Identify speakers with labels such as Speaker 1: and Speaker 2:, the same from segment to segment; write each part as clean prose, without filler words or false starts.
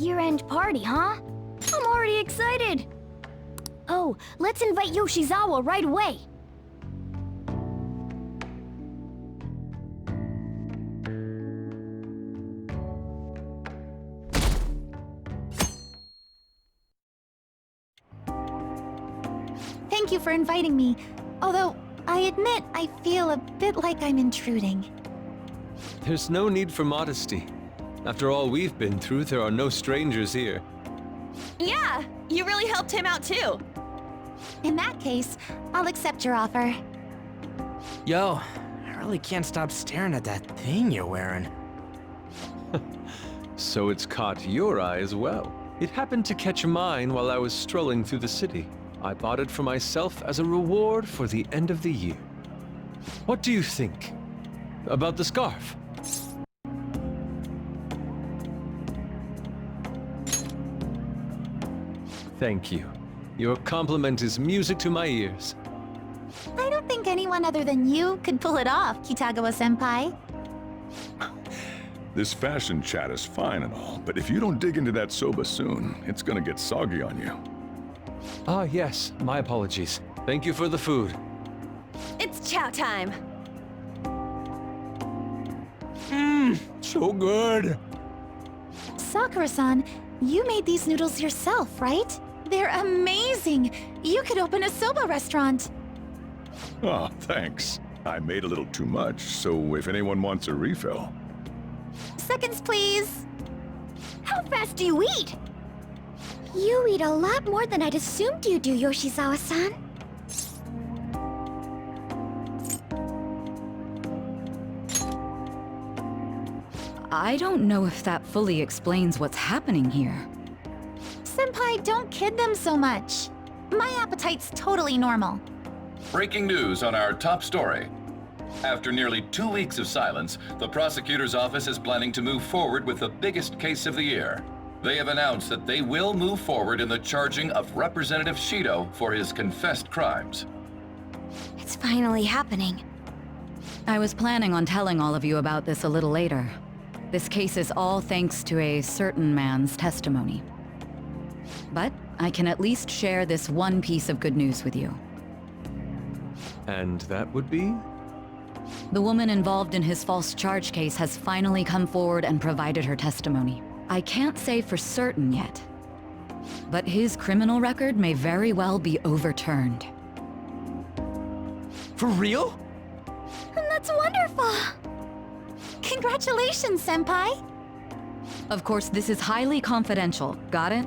Speaker 1: year-end party, huh? I'm already excited! Oh, let's invite Yoshizawa right away!
Speaker 2: Thank you for inviting me, although I admit I feel a bit like I'm intruding.
Speaker 3: There's no need for modesty. After all we've been through, there are no strangers here.
Speaker 4: Yeah, you really helped him out too.
Speaker 2: In that case, I'll accept your offer.
Speaker 5: Yo, I really can't stop staring at that thing you're wearing.
Speaker 3: So it's caught your eye as well. It happened to catch mine while I was strolling through the city. I bought it for myself as a reward for the end of the year. What do you think about the scarf? Thank you. Your compliment is music to my ears.
Speaker 2: I don't think anyone other than you could pull it off, Kitagawa-senpai.
Speaker 6: This fashion chat is fine and all, but if you don't dig into that soba soon, it's gonna get soggy on you.
Speaker 3: Ah, yes. My apologies. Thank you for the food.
Speaker 4: It's chow time.
Speaker 5: So good.
Speaker 2: Sakura-san, you made these noodles yourself, right? They're amazing! You could open a soba restaurant!
Speaker 6: Oh, thanks. I made a little too much, so if anyone wants a refill.
Speaker 2: Seconds, please!
Speaker 1: How fast do you eat? You eat a lot more than I'd assumed you do, Yoshizawa-san.
Speaker 7: I don't know if that fully explains what's happening here.
Speaker 2: Senpai, don't kid them so much. My appetite's totally normal.
Speaker 8: Breaking news on our top story. After nearly 2 weeks of silence, the prosecutor's office is planning to move forward with the biggest case of the year. They have announced that they will move forward in the charging of Representative Shido for his confessed crimes.
Speaker 1: It's finally happening.
Speaker 7: I was planning on telling all of you about this a little later. This case is all thanks to a certain man's testimony. But I can at least share this one piece of good news with you.
Speaker 3: And that would be?
Speaker 7: The woman involved in his false charge case has finally come forward and provided her testimony. I can't say for certain yet, but his criminal record may very well be overturned.
Speaker 5: For real?
Speaker 2: And that's wonderful! Congratulations, Senpai!
Speaker 7: Of course, this is highly confidential. Got it?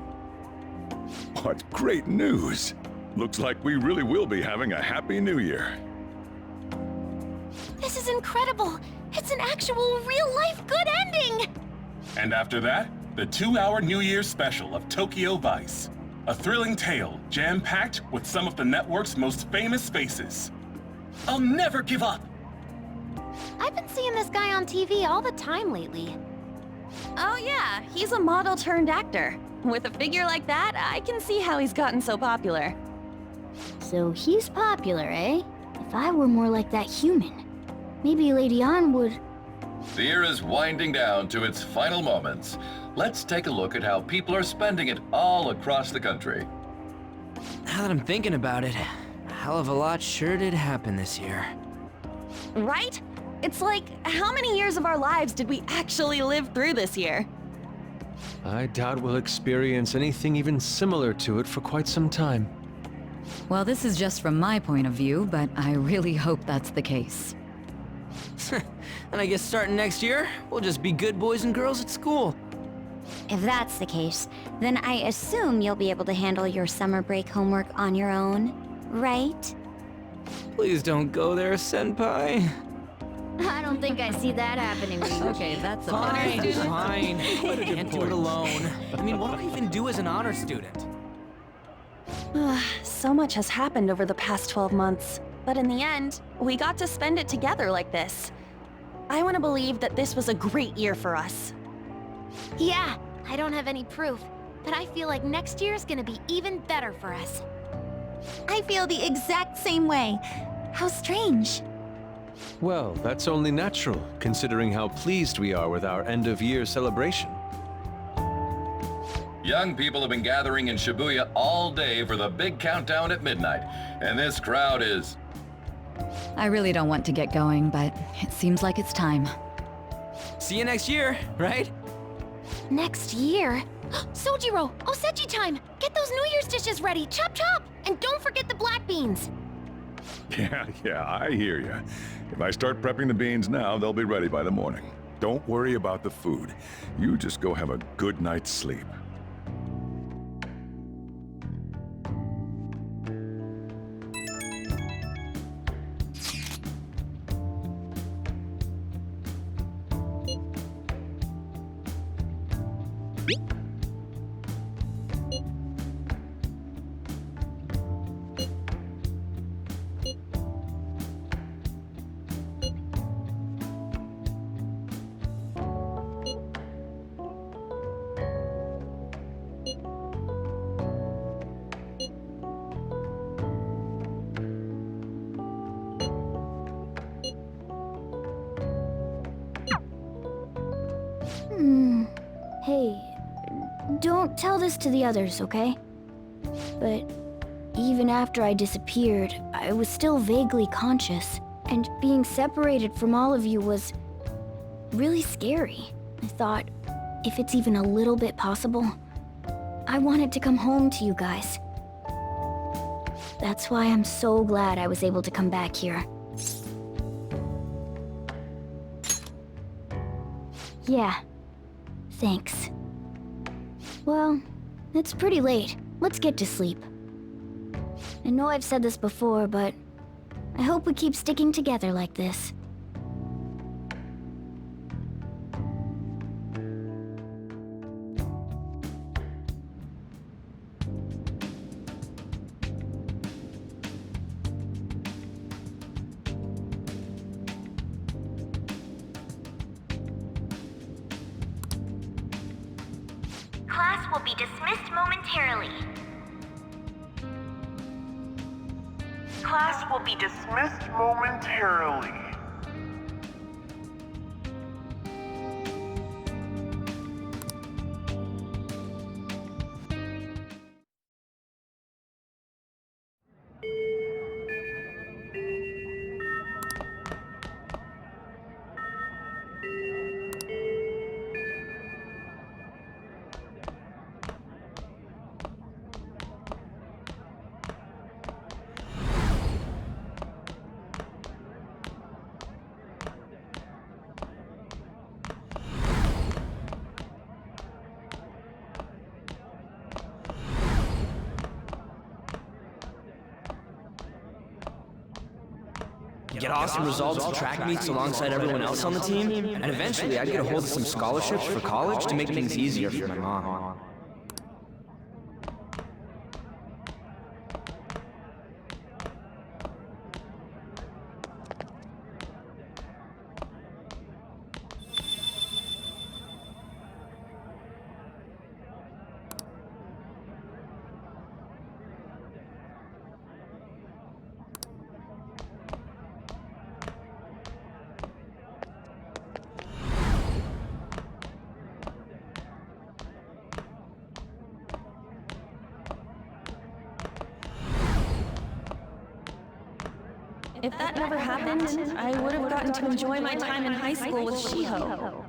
Speaker 6: What great news! Looks like we really will be having a happy new year.
Speaker 1: This is incredible! It's an actual real-life good ending!
Speaker 9: And after that, the 2-hour New Year's special of Tokyo Vice. A thrilling tale, jam-packed with some of the network's most famous faces. I'll never give up!
Speaker 1: I've been seeing this guy on TV all the time lately.
Speaker 4: Oh yeah, he's a model turned actor. With a figure like that, I can see how he's gotten so popular.
Speaker 1: So he's popular, eh? If I were more like that human, maybe Lady An would...
Speaker 8: The year is winding down to its final moments. Let's take a look at how people are spending it all across the country.
Speaker 5: Now that I'm thinking about it, a hell of a lot sure did happen this year.
Speaker 4: Right? It's like, how many years of our lives did we actually live through this year?
Speaker 3: I doubt we'll experience anything even similar to it for quite some time.
Speaker 7: Well, this is just from my point of view, but I really hope that's the case.
Speaker 5: And I guess starting next year, we'll just be good boys and girls at school.
Speaker 1: If that's the case, then I assume you'll be able to handle your summer break homework on your own, right?
Speaker 5: Please don't go there, Senpai.
Speaker 1: I don't think I see that happening.
Speaker 7: Okay, that's a
Speaker 5: Fine,
Speaker 7: better student.
Speaker 5: fine. I can't do it alone. I mean, what do I even do as an honor student?
Speaker 4: So much has happened over the past 12 months. But in the end, we got to spend it together like this. I want to believe that this was a great year for us.
Speaker 1: Yeah, I don't have any proof, but I feel like next year's gonna be even better for us.
Speaker 2: I feel the exact same way. How strange.
Speaker 3: Well, that's only natural, considering how pleased we are with our end-of-year celebration.
Speaker 8: Young people have been gathering in Shibuya all day for the big countdown at midnight, and this crowd is...
Speaker 7: I really don't want to get going, but it seems like it's time.
Speaker 5: See you next year, right?
Speaker 2: Next year? Sojiro! Osechi time! Get those New Year's dishes ready! Chop chop! And don't forget the black beans!
Speaker 6: Yeah, I hear ya. If I start prepping the beans now, they'll be ready by the morning. Don't worry about the food. You just go have a good night's sleep.
Speaker 1: Hey, don't tell this to the others, okay? But even after I disappeared, I was still vaguely conscious, and being separated from all of you was really scary. I thought, if it's even a little bit possible, I wanted to come home to you guys. That's why I'm so glad I was able to come back here. Yeah. Thanks. Well, it's pretty late. Let's get to sleep. I know I've said this before, but I hope we keep sticking together like this.
Speaker 10: Class will be dismissed momentarily. Class will be dismissed momentarily.
Speaker 5: Get awesome results at track meets alongside everyone else on the team, and eventually I'd get a hold of some scholarships for college to make things easier for my mom.
Speaker 4: If that never happened, I would have gotten to enjoy my time in high school with Shiho.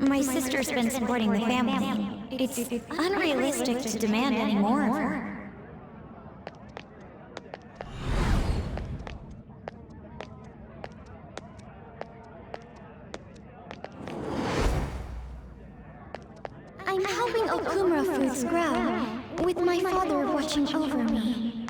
Speaker 1: My sister's been supporting the family. It's unrealistic to demand any more of her. I'm helping Okumura fruits grow, with my father watching over me.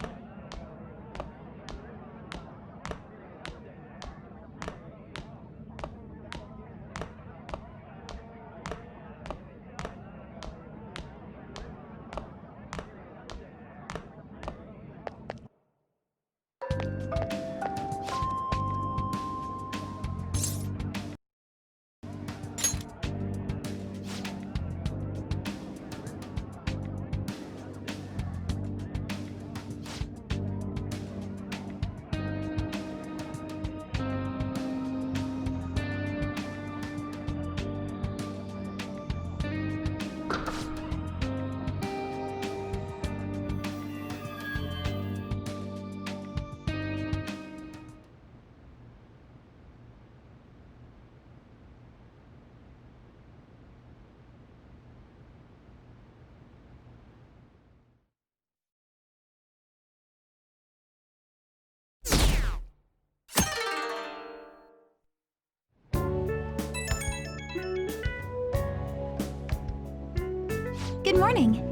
Speaker 1: Good morning.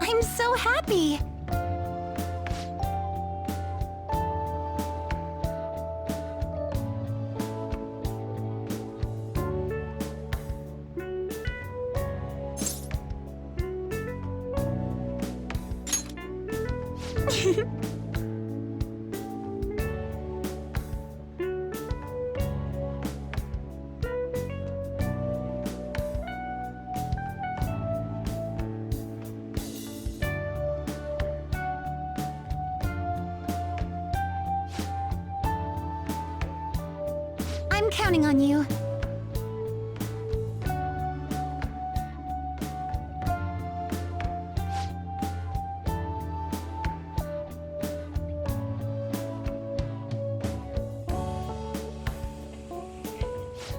Speaker 2: I'm so happy! I'm counting on you.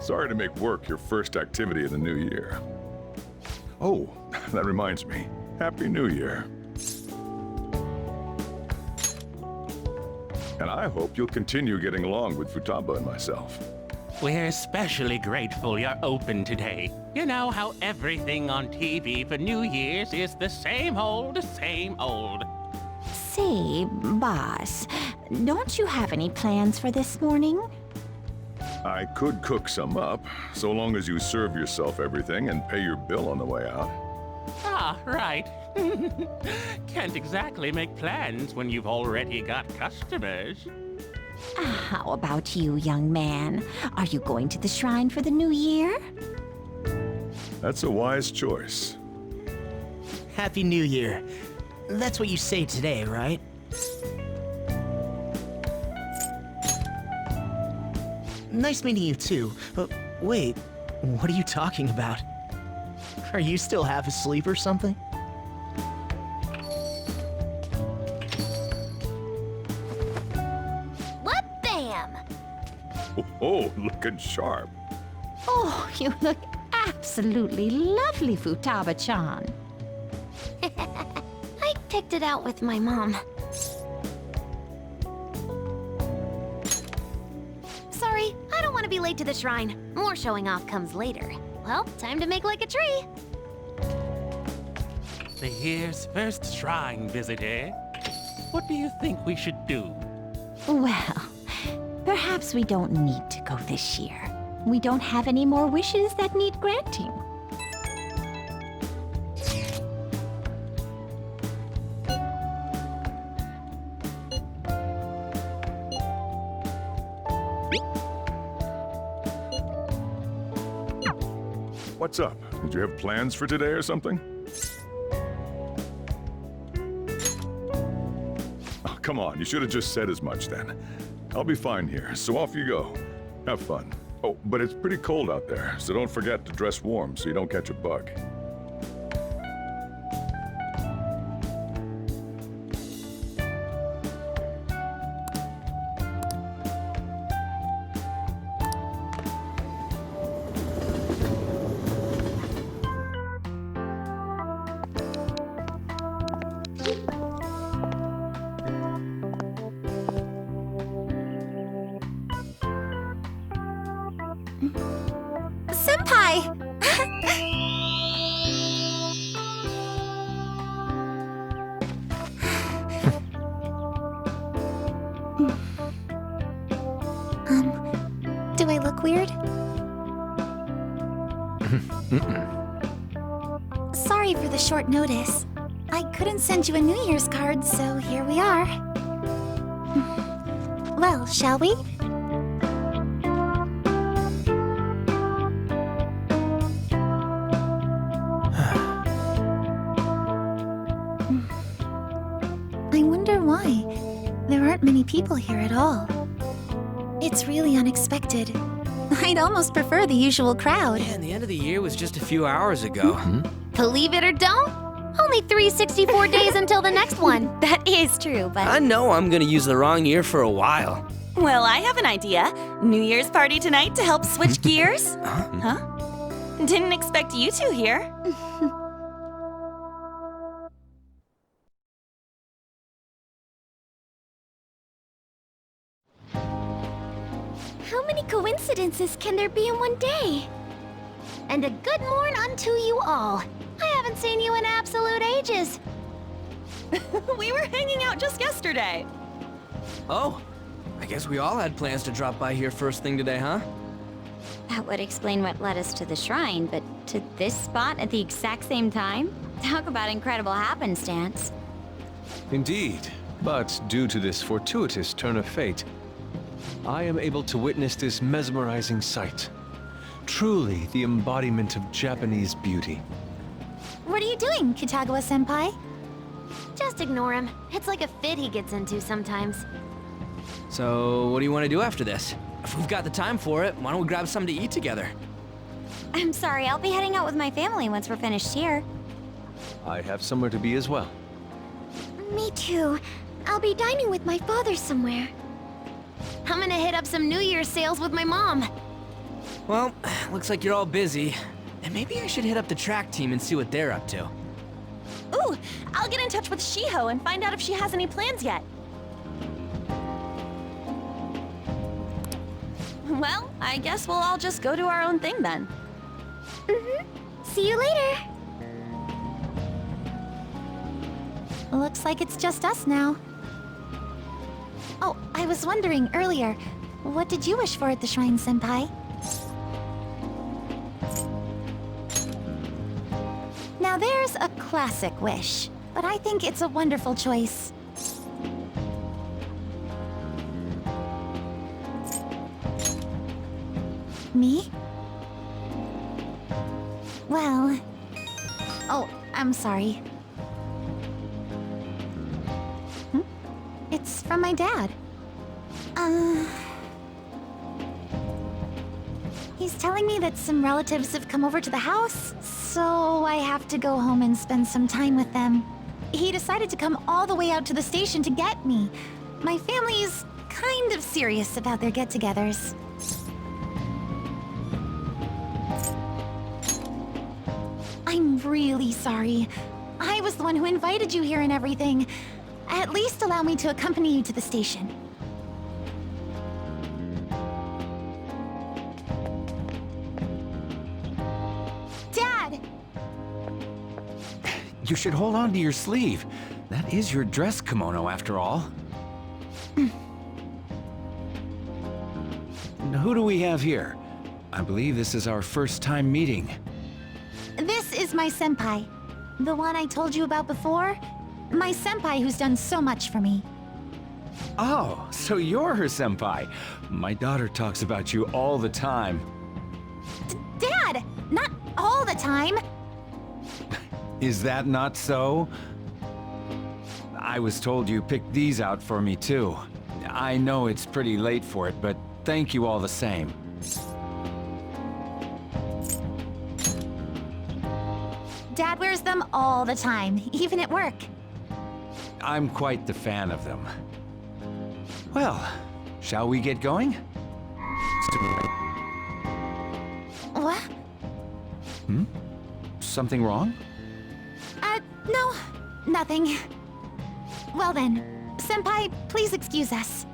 Speaker 6: Sorry to make work your first activity of the new year. Oh, that reminds me. Happy New Year. And I hope you'll continue getting along with Futaba and myself.
Speaker 11: We're especially grateful you're open today. You know how everything on TV for New Year's is the same old, same old.
Speaker 12: Say, boss, don't you have any plans for this morning?
Speaker 6: I could cook some up, so long as you serve yourself everything and pay your bill on the way out.
Speaker 11: Ah, right. Can't exactly make plans when you've already got customers.
Speaker 12: How about you, young man? Are you going to the shrine for the new year?
Speaker 6: That's a wise choice.
Speaker 5: Happy New Year. That's what you say today, right? Nice meeting you too. Wait, what are you talking about? Are you still half asleep or something?
Speaker 2: What bam!
Speaker 6: Oh, looking sharp.
Speaker 12: Oh, you look absolutely lovely, Futaba-chan.
Speaker 2: I picked it out with my mom. Sorry, I don't want to be late to the shrine. More showing off comes later. Well, time to make like a tree.
Speaker 11: The year's first shrine visit, eh? What do you think we should do?
Speaker 12: Well, perhaps we don't need to go this year. We don't have any more wishes that need granting.
Speaker 6: What's up? Did you have plans for today or something? Oh, come on, you should have just said as much then. I'll be fine here, so off you go. Have fun. Oh, but it's pretty cold out there, so don't forget to dress warm so you don't catch a bug.
Speaker 2: Senpai! Do I look weird? Sorry for the short notice. I couldn't send you a New Year's card, so here we are. Well, shall we? I wonder why. There aren't many people here at all. It's really unexpected. I'd almost prefer the usual crowd.
Speaker 5: Yeah, and the end of the year was just a few hours ago.
Speaker 2: Believe it or don't, only 364 days until the next one.
Speaker 4: That is true, but...
Speaker 5: I know I'm gonna use the wrong year for a while.
Speaker 4: Well, I have an idea. New Year's party tonight to help switch gears? Huh? Didn't expect you two here.
Speaker 2: How many coincidences can there be in one day? And a good morn unto you all. I haven't seen you in absolute ages.
Speaker 4: We were hanging out just yesterday.
Speaker 5: Oh, I guess we all had plans to drop by here first thing today, huh?
Speaker 12: That would explain what led us to the shrine, but to this spot at the exact same time? Talk about incredible happenstance.
Speaker 3: Indeed, but due to this fortuitous turn of fate, I am able to witness this mesmerizing sight. Truly the embodiment of Japanese beauty.
Speaker 2: What are you doing, Kitagawa-senpai?
Speaker 13: Just ignore him. It's like a fit he gets into sometimes.
Speaker 5: So, what do you want to do after this? If we've got the time for it, why don't we grab something to eat together?
Speaker 12: I'm sorry, I'll be heading out with my family once we're finished here.
Speaker 3: I have somewhere to be as well.
Speaker 2: Me too. I'll be dining with my father somewhere.
Speaker 13: I'm gonna hit up some New Year's sales with my mom.
Speaker 5: Well, looks like you're all busy. And maybe I should hit up the track team and see what they're up to.
Speaker 4: Ooh, I'll get in touch with Shiho and find out if she has any plans yet. Well, I guess we'll all just go do our own thing then.
Speaker 2: See you later. Looks like it's just us now. Oh, I was wondering earlier, what did you wish for at the shrine, senpai? Now there's a classic wish, but I think it's a wonderful choice. Me? Well... Oh, I'm sorry. It's from my dad. He's telling me that some relatives have come over to the house, so I have to go home and spend some time with them. He decided to come all the way out to the station to get me. My family's kind of serious about their get-togethers. I'm really sorry. I was the one who invited you here and everything. At least allow me to accompany you to the station. Dad!
Speaker 14: You should hold on to your sleeve. That is your dress kimono, after all. Now, who do we have here? I believe this is our first time meeting.
Speaker 2: This is my senpai. The one I told you about before. My senpai who's done so much for me.
Speaker 14: Oh, so you're her senpai. My daughter talks about you all the time.
Speaker 2: Dad! Not all the time!
Speaker 14: Is that not so? I was told you picked these out for me too. I know it's pretty late for it, but thank you all the same.
Speaker 2: Dad wears them all the time, even at work.
Speaker 14: I'm quite the fan of them. Well, shall we get going?
Speaker 2: What?
Speaker 14: Something wrong?
Speaker 2: No, nothing. Well then, senpai, please excuse us.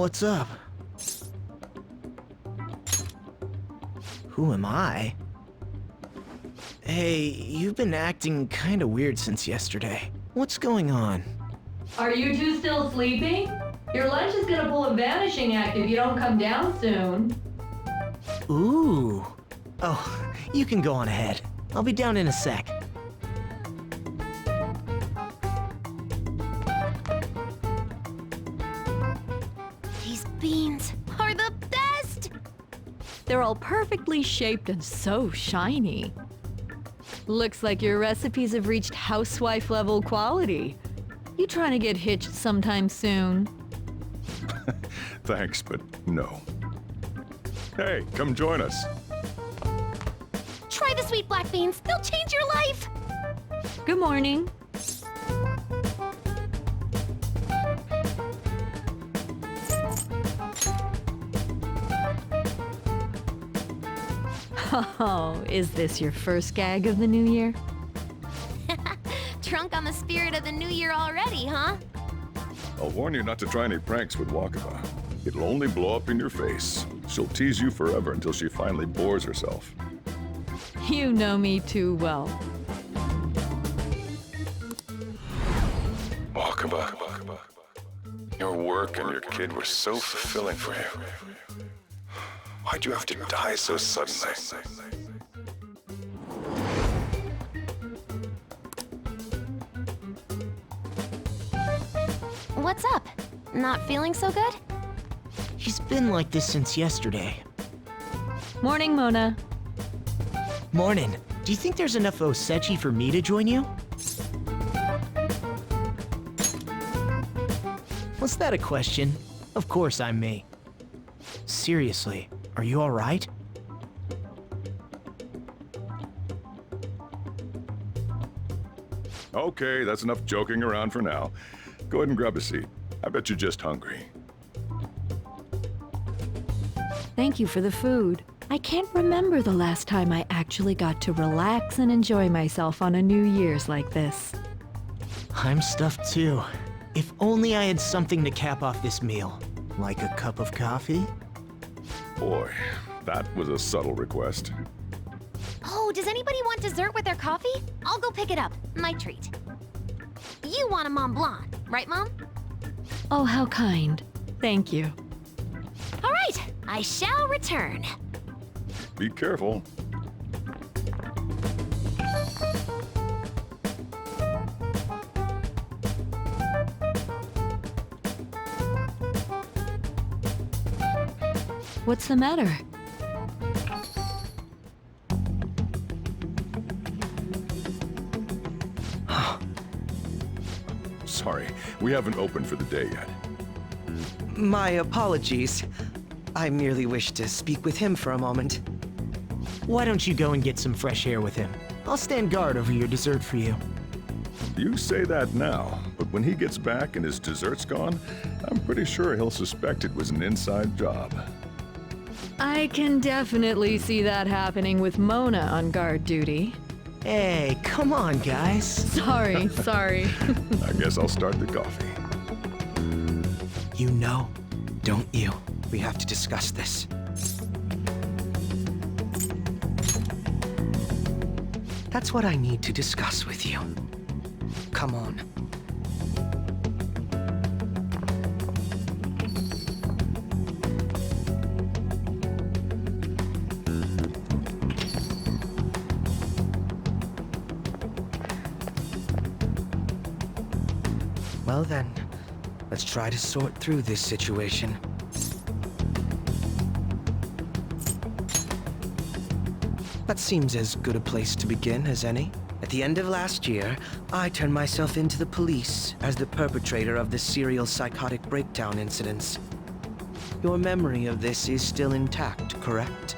Speaker 15: What's up? Who am I? Hey, you've been acting kinda weird since yesterday. What's going on?
Speaker 16: Are you two still sleeping? Your lunch is gonna pull a vanishing act if you don't come down soon.
Speaker 15: Ooh. Oh, you can go on ahead. I'll be down in a sec.
Speaker 13: These beans are the best!
Speaker 17: They're all perfectly shaped and so shiny. Looks like your recipes have reached housewife level quality. You trying to get hitched sometime soon?
Speaker 6: Thanks, but no. Hey, come join us.
Speaker 13: Try the sweet black beans. They'll change your life.
Speaker 17: Good morning. Oh, is this your first gag of the new year?
Speaker 13: Drunk on the spirit of the new year already, huh?
Speaker 6: I'll warn you not to try any pranks with Wakaba. It'll only blow up in your face. She'll tease you forever until she finally bores herself.
Speaker 17: You know me too well.
Speaker 6: Wakaba, your work and your kid were so fulfilling for you. Why'd you have to die so suddenly?
Speaker 13: What's up? Not feeling so good?
Speaker 15: He's been like this since yesterday.
Speaker 17: Morning, Mona.
Speaker 15: Morning. Do you think there's enough osechi for me to join you? Was that a question? Of course I'm me. Seriously, are you alright?
Speaker 6: Okay, that's enough joking around for now. Go ahead and grab a seat. I bet you're just hungry.
Speaker 17: Thank you for the food. I can't remember the last time I actually got to relax and enjoy myself on a New Year's like this.
Speaker 15: I'm stuffed too. If only I had something to cap off this meal. Like a cup of coffee?
Speaker 6: Boy, that was a subtle request.
Speaker 13: Oh, does anybody want dessert with their coffee? I'll go pick it up. My treat. You want a Mont Blanc, right, Mom?
Speaker 17: Oh, how kind. Thank you.
Speaker 13: All right, I shall return.
Speaker 6: Be careful.
Speaker 17: What's the matter?
Speaker 6: Sorry, we haven't opened for the day yet.
Speaker 18: My apologies. I merely wish to speak with him for a moment.
Speaker 15: Why don't you go and get some fresh air with him? I'll stand guard over your dessert for you.
Speaker 6: You say that now, but when he gets back and his dessert's gone, I'm pretty sure he'll suspect it was an inside job.
Speaker 17: I can definitely see that happening with Mona on guard duty.
Speaker 15: Hey, come on, guys.
Speaker 17: Sorry.
Speaker 6: I guess I'll start the coffee.
Speaker 18: You know, don't you? We have to discuss this. That's what I need to discuss with you. Come on. Well then, let's try to sort through this situation. That seems as good a place to begin as any. At the end of last year, I turned myself into the police as the perpetrator of the serial psychotic breakdown incidents. Your memory of this is still intact, correct?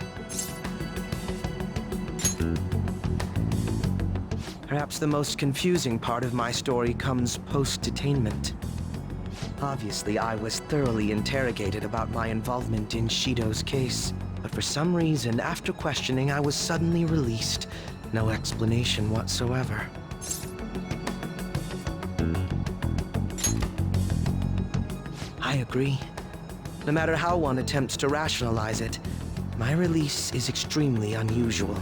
Speaker 18: Perhaps the most confusing part of my story comes post-detainment. Obviously, I was thoroughly interrogated about my involvement in Shido's case, but for some reason, after questioning, I was suddenly released. No explanation whatsoever. I agree. No matter how one attempts to rationalize it, my release is extremely unusual.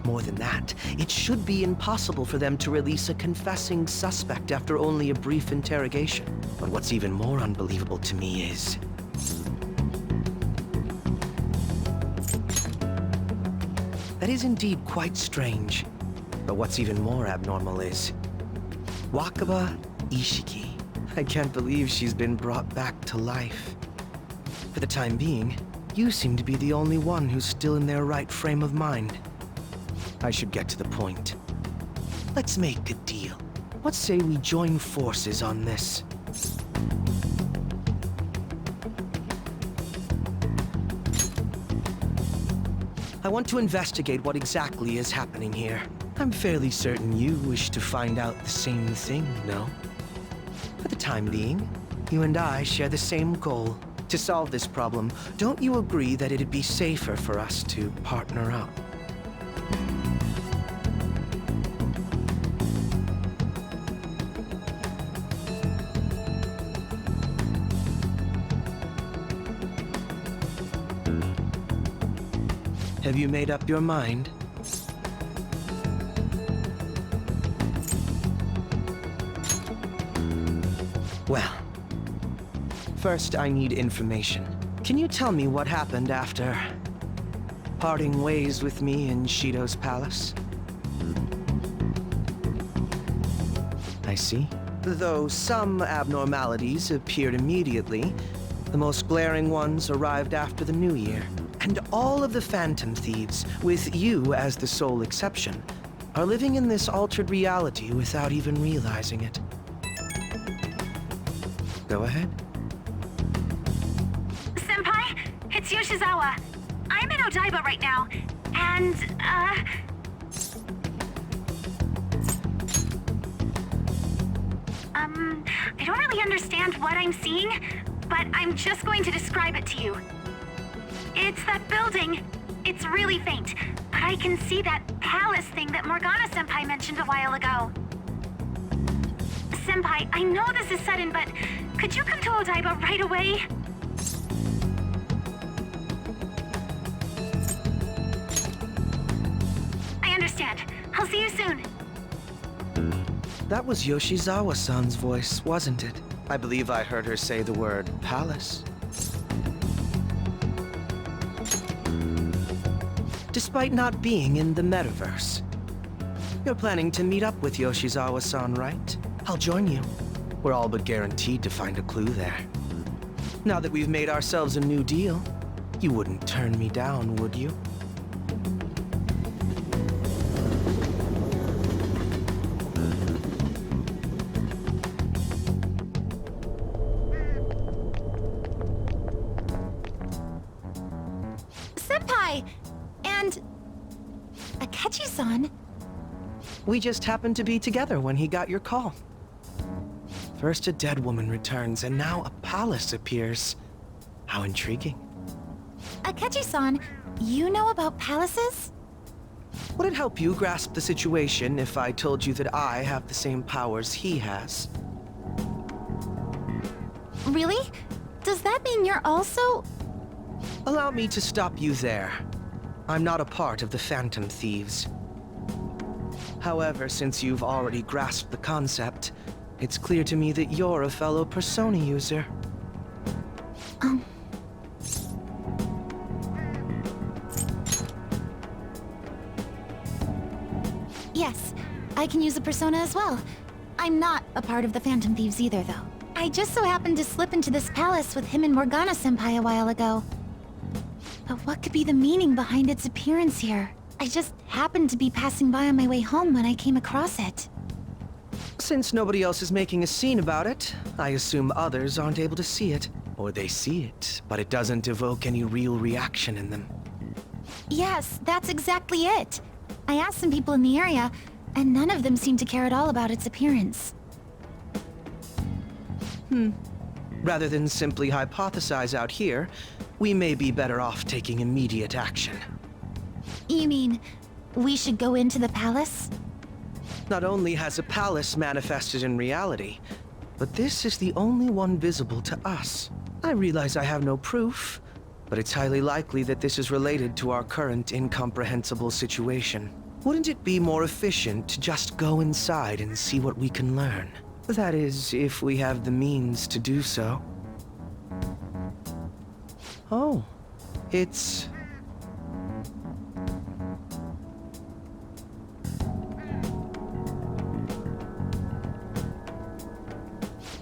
Speaker 18: More than that, it should be impossible for them to release a confessing suspect after only a brief interrogation. But what's even more unbelievable to me is... that is indeed quite strange. But what's even more abnormal is... Wakaba Ishiki. I can't believe she's been brought back to life. For the time being, you seem to be the only one who's still in their right frame of mind. I should get to the point. Let's make a deal. What say we join forces on this? I want to investigate what exactly is happening here. I'm fairly certain you wish to find out the same thing, no? For the time being, you and I share the same goal. To solve this problem, don't you agree that it'd be safer for us to partner up? Have you made up your mind? Well, first I need information. Can you tell me what happened after parting ways with me in Shido's palace? I see. Though some abnormalities appeared immediately, the most glaring ones arrived after the New Year. And all of the Phantom Thieves, with you as the sole exception, are living in this altered reality without even realizing it. Go ahead.
Speaker 10: Senpai, it's Yoshizawa. I'm in Odaiba right now, and, I don't really understand what I'm seeing, but I'm just going to describe it to you. It's that building. It's really faint, but I can see that palace thing that Morgana-senpai mentioned a while ago. Senpai, I know this is sudden, but could you come to Odaiba right away? I understand. I'll see you soon.
Speaker 18: That was Yoshizawa-san's voice, wasn't it? I believe I heard her say the word palace. Despite not being in the metaverse. You're planning to meet up with Yoshizawa-san, right? I'll join you. We're all but guaranteed to find a clue there. Now that we've made ourselves a new deal, you wouldn't turn me down, would you?
Speaker 2: Senpai! And... Akechi-san?
Speaker 18: We just happened to be together when he got your call. First a dead woman returns, and now a palace appears. How intriguing.
Speaker 2: Akechi-san, you know about palaces?
Speaker 18: Would it help you grasp the situation if I told you that I have the same powers he has?
Speaker 2: Really? Does that mean you're also...
Speaker 18: Allow me to stop you there. I'm not a part of the Phantom Thieves. However, since you've already grasped the concept, it's clear to me that you're a fellow Persona user.
Speaker 2: Yes, I can use a Persona as well. I'm not a part of the Phantom Thieves either, though. I just so happened to slip into this palace with him and Morgana-senpai a while ago. But what could be the meaning behind its appearance here? I just happened to be passing by on my way home when I came across it.
Speaker 18: Since nobody else is making a scene about it, I assume others aren't able to see it. Or they see it, but it doesn't evoke any real reaction in them.
Speaker 2: Yes, that's exactly it. I asked some people in the area, and none of them seemed to care at all about its appearance.
Speaker 18: Rather than simply hypothesize out here, we may be better off taking immediate action.
Speaker 2: You mean, we should go into the palace?
Speaker 18: Not only has a palace manifested in reality, but this is the only one visible to us. I realize I have no proof, but it's highly likely that this is related to our current incomprehensible situation. Wouldn't it be more efficient to just go inside and see what we can learn? That is, if we have the means to do so. Oh, it's...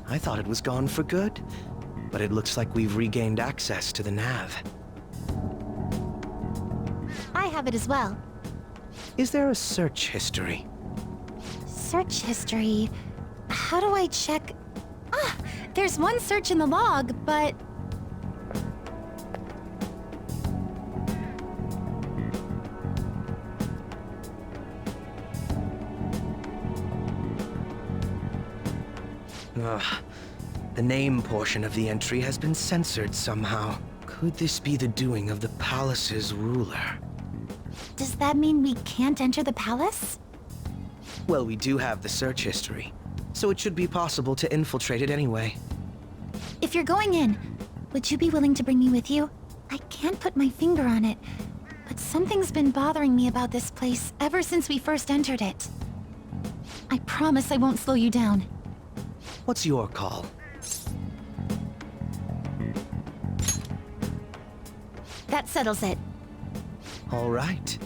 Speaker 18: I thought it was gone for good, but it looks like we've regained access to the nav.
Speaker 2: I have it as well.
Speaker 18: Is there a search history?
Speaker 2: Search history? How do I check? Ah, there's one search in the log, but...
Speaker 18: Ugh. The name portion of the entry has been censored somehow. Could this be the doing of the palace's ruler?
Speaker 2: Does that mean we can't enter the palace?
Speaker 18: Well, we do have the search history, so it should be possible to infiltrate it anyway.
Speaker 2: If you're going in, would you be willing to bring me with you? I can't put my finger on it, but something's been bothering me about this place ever since we first entered it. I promise I won't slow you down.
Speaker 18: What's your call?
Speaker 2: That settles it.
Speaker 18: All right.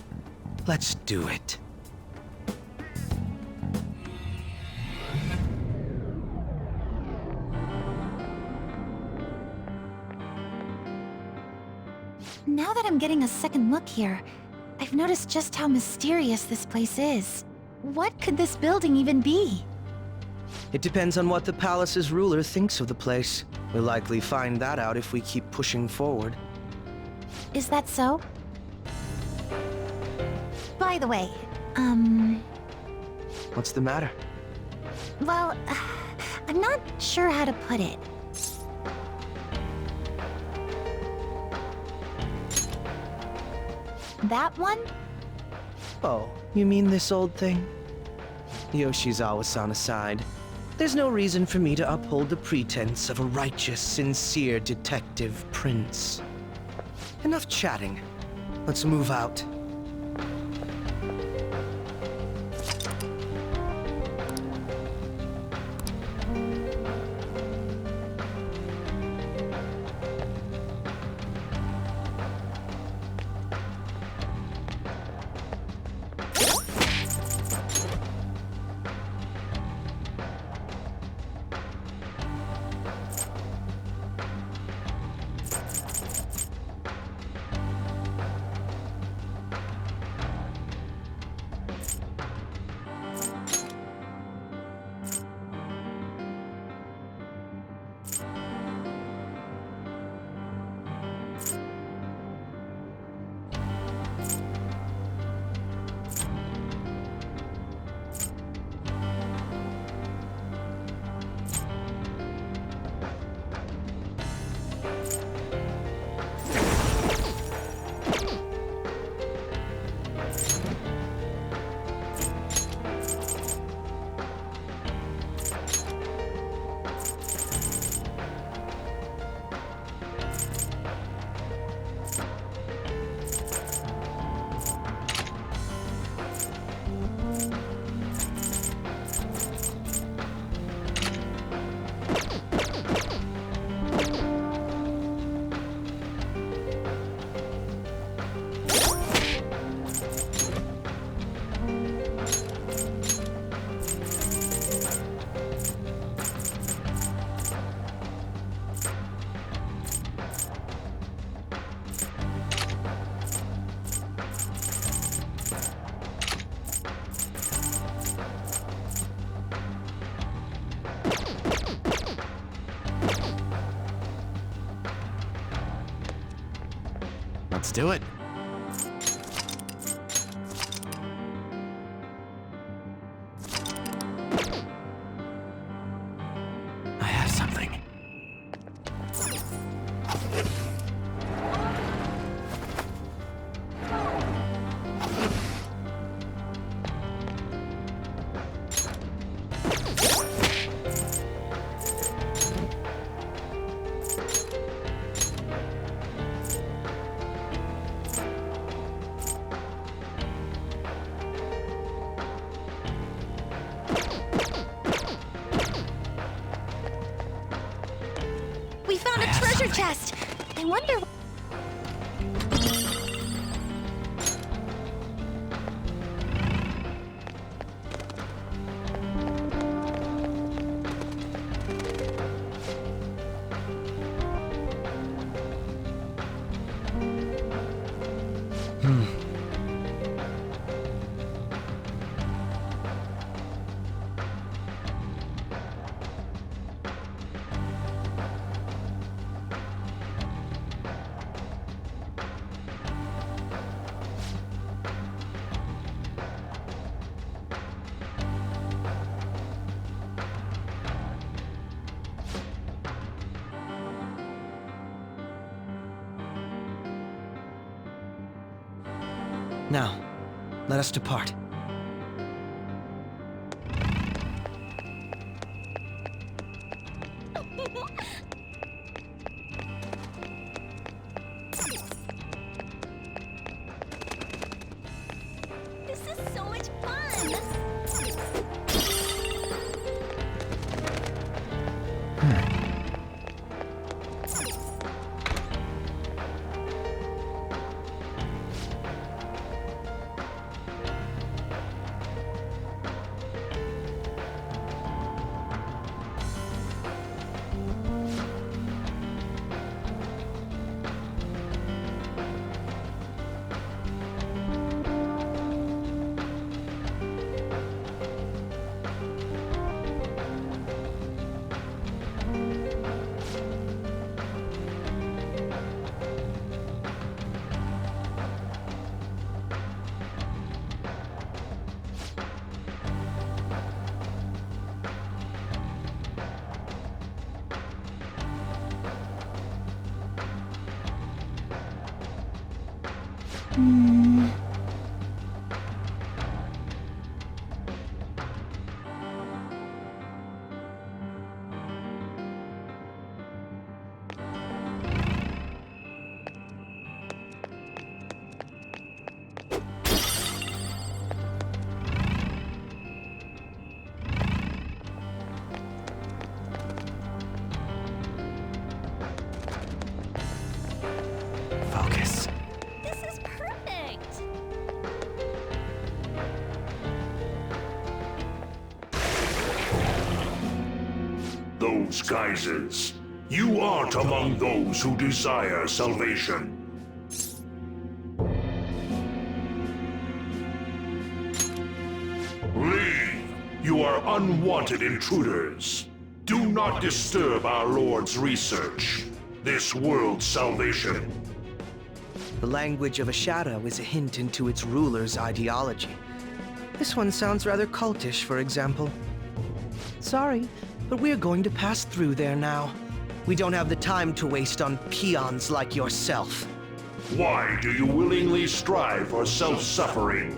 Speaker 18: Let's do it.
Speaker 2: Now that I'm getting a second look here, I've noticed just how mysterious this place is. What could this building even be?
Speaker 18: It depends on what the palace's ruler thinks of the place. We'll likely find that out if we keep pushing forward.
Speaker 2: Is that so? By the way,
Speaker 18: What's the matter?
Speaker 2: well, I'm not sure how to put it. That one?
Speaker 18: Oh, you mean this old thing? Yoshizawa-san aside, there's no reason for me to uphold the pretense of a righteous, sincere detective prince. Enough chatting. Let's move out.
Speaker 5: Let's do it. I have something.
Speaker 2: a treasure chest! I wonder...
Speaker 18: Now, let us depart.
Speaker 13: This is so much fun!
Speaker 18: Focus.
Speaker 13: This is perfect!
Speaker 19: Those guises. You aren't among those who desire salvation. Leave! You are unwanted intruders. Do not disturb our Lord's research. This world's salvation.
Speaker 18: The language of a shadow is a hint into its ruler's ideology. This one sounds rather cultish, for example. Sorry, but we're going to pass through there now. We don't have the time to waste on peons like yourself.
Speaker 19: Why do you willingly strive for self-suffering?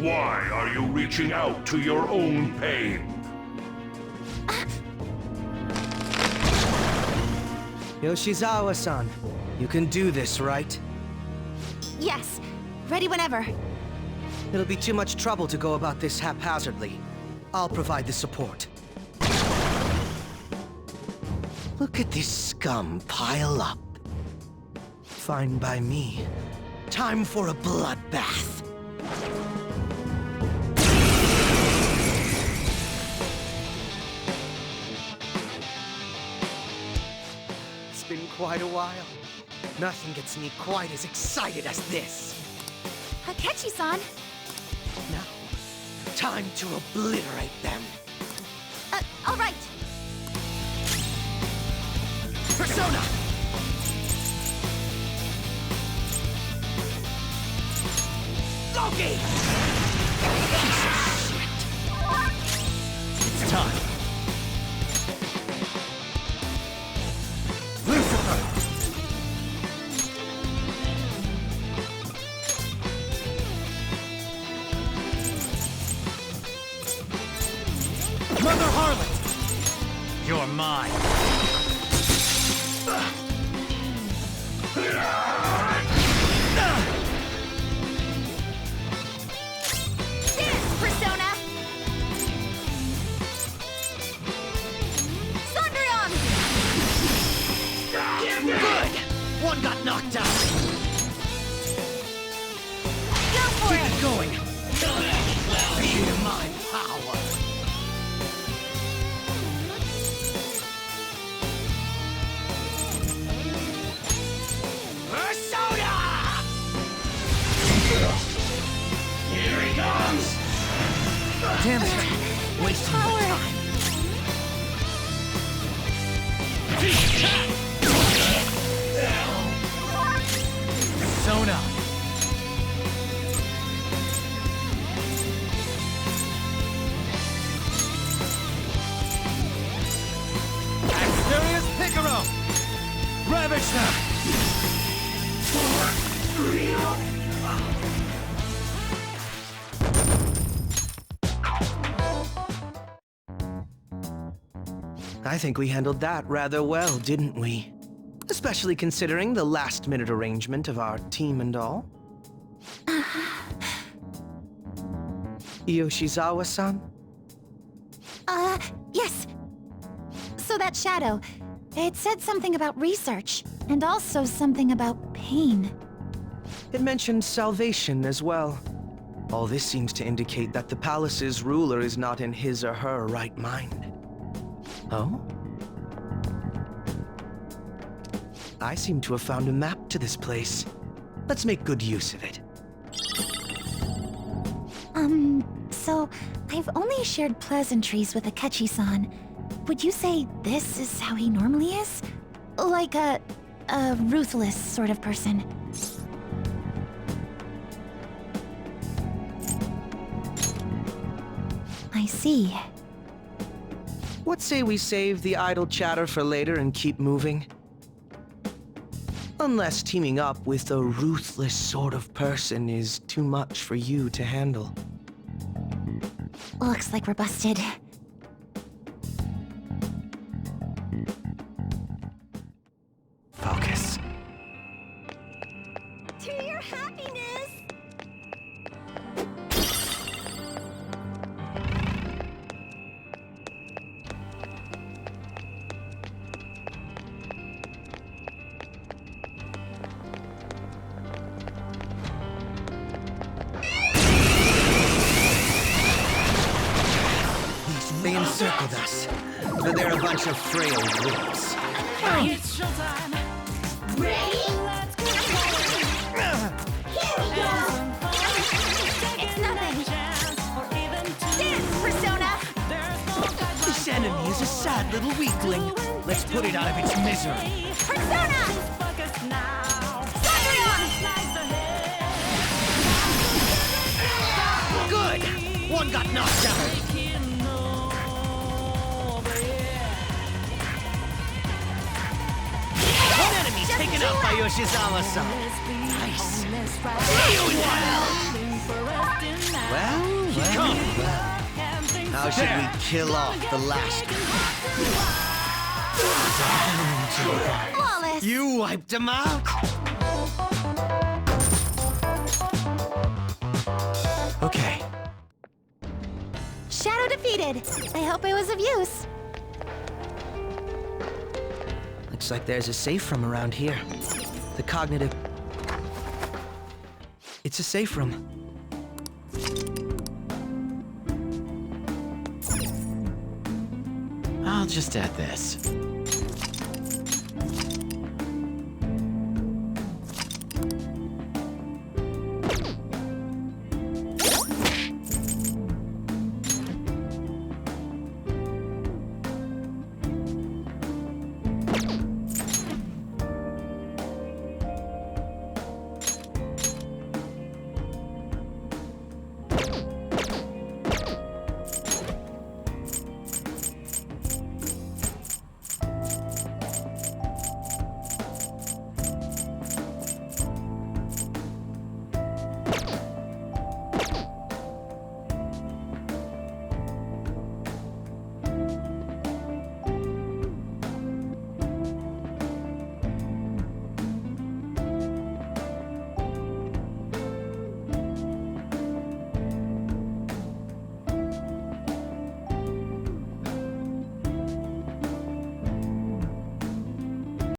Speaker 19: Why are you reaching out to your own pain?
Speaker 18: Yoshizawa-san, you can do this, right?
Speaker 2: Yes, ready whenever.
Speaker 18: It'll be too much trouble to go about this haphazardly. I'll provide the support. Look at this scum pile up. Fine by me. Time for a bloodbath. It's been quite a while. Nothing gets me quite as excited as this.
Speaker 2: Akechi-san!
Speaker 18: Now, time to obliterate them.
Speaker 2: All right.
Speaker 18: Persona! Loki! Piece of shit. It's time. Lucifer! Mother Harlot!
Speaker 20: You're mine.
Speaker 15: One got knocked out.
Speaker 13: Go for
Speaker 15: Keep
Speaker 13: it!
Speaker 15: it going. Feel my power. Persona! Here he comes! Damn it! Wasting my time. Persona! Asterius Picaro! Ravage them!
Speaker 18: I think we handled that rather well, didn't we? Especially considering the last-minute arrangement of our team and all. Yoshizawa-san?
Speaker 2: Yes. So that shadow, it said something about research, and also something about pain.
Speaker 18: It mentioned salvation as well. All this seems to indicate that the palace's ruler is not in his or her right mind. Oh? I seem to have found a map to this place. Let's make good use of it.
Speaker 2: So I've only shared pleasantries with Akechi-san. Would you say this is how he normally is? Like a ruthless sort of person? I see.
Speaker 18: What say we save the idle chatter for later and keep moving? Unless teaming up with a ruthless sort of person is too much for you to handle.
Speaker 2: Looks like we're busted.
Speaker 18: Focus.
Speaker 13: To your happiness!
Speaker 18: They encircled us, but they're a bunch of frail whips.
Speaker 13: It's showtime! Ready? Let's go! Here we go! It's nothing! Dance, Persona!
Speaker 15: This enemy is a sad little weakling. Let's put it out of its misery.
Speaker 13: Persona!
Speaker 15: Good! One got knocked out. One enemy's taken out by Yoshizawa-san. Nice. You well.
Speaker 18: How should we kill off the last one?
Speaker 2: Flawless!
Speaker 18: You wiped him out? Okay.
Speaker 2: Shadow defeated! I hope I was of use.
Speaker 18: Looks like there's a safe room around here. The cognitive... It's a safe room.
Speaker 5: I'll just add this.